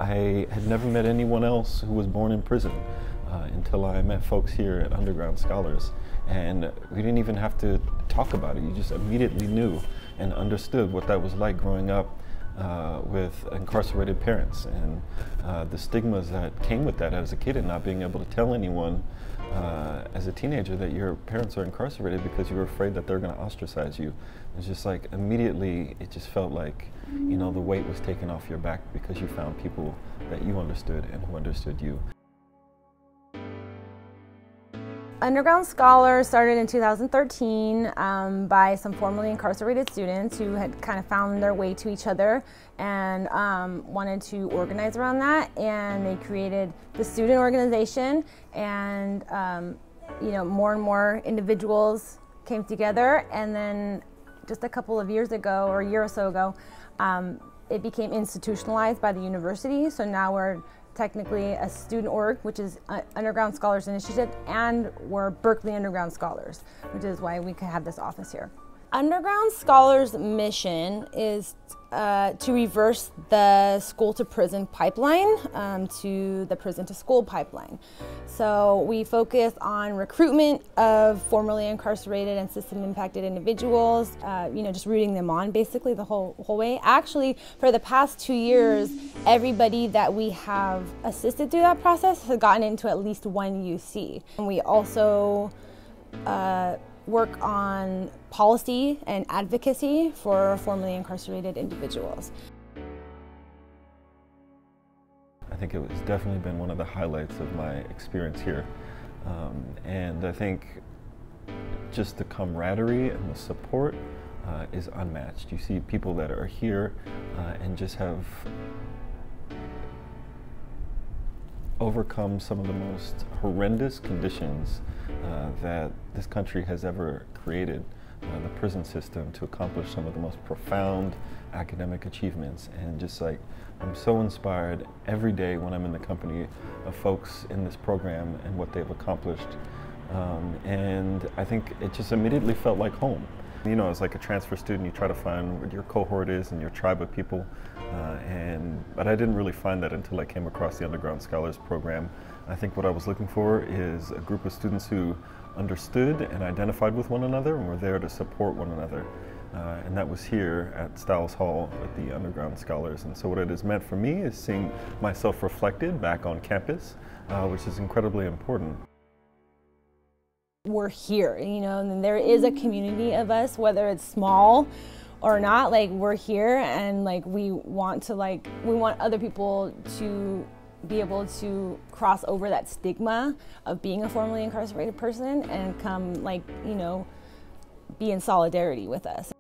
I had never met anyone else who was born in prison until I met folks here at Underground Scholars. And we didn't even have to talk about it. You just immediately knew and understood what that was like growing up with incarcerated parents and the stigmas that came with that as a kid and not being able to tell anyone as a teenager that your parents are incarcerated because you were afraid that they're going to ostracize you. It's just like immediately it just felt like, you know, the weight was taken off your back because you found people that you understood and who understood you. Underground Scholars started in 2013 by some formerly incarcerated students who had kind of found their way to each other and wanted to organize around that, and they created the student organization, and you know, more and more individuals came together, and then just a couple of years ago, or a year or so ago, it became institutionalized by the university. So now we're technically a student org, which is Underground Scholars Initiative, and we're Berkeley Underground Scholars, which is why we could have this office here. Underground Scholars' mission is to reverse the school-to-prison pipeline to the prison-to-school pipeline. So we focus on recruitment of formerly incarcerated and system-impacted individuals, you know, just rooting them on basically the whole way. Actually, for the past 2 years, everybody that we have assisted through that process has gotten into at least one UC. And we also work on policy and advocacy for formerly incarcerated individuals. I think it's definitely been one of the highlights of my experience here. And I think just the camaraderie and the support is unmatched. You see people that are here and just have overcome some of the most horrendous conditions that this country has ever created, the prison system, to accomplish some of the most profound academic achievements. And just like, I'm so inspired every day when I'm in the company of folks in this program and what they've accomplished. And I think it just immediately felt like home. You know, as like a transfer student, you try to find what your cohort is and your tribe of people. But I didn't really find that until I came across the Underground Scholars program. I think what I was looking for is a group of students who understood and identified with one another and were there to support one another. And that was here at Stiles Hall with the Underground Scholars. And so what it has meant for me is seeing myself reflected back on campus, which is incredibly important. We're here, you know, and there is a community of us, whether it's small or not. Like, we're here, and like we want other people to be able to cross over that stigma of being a formerly incarcerated person and come, like, you know, be in solidarity with us.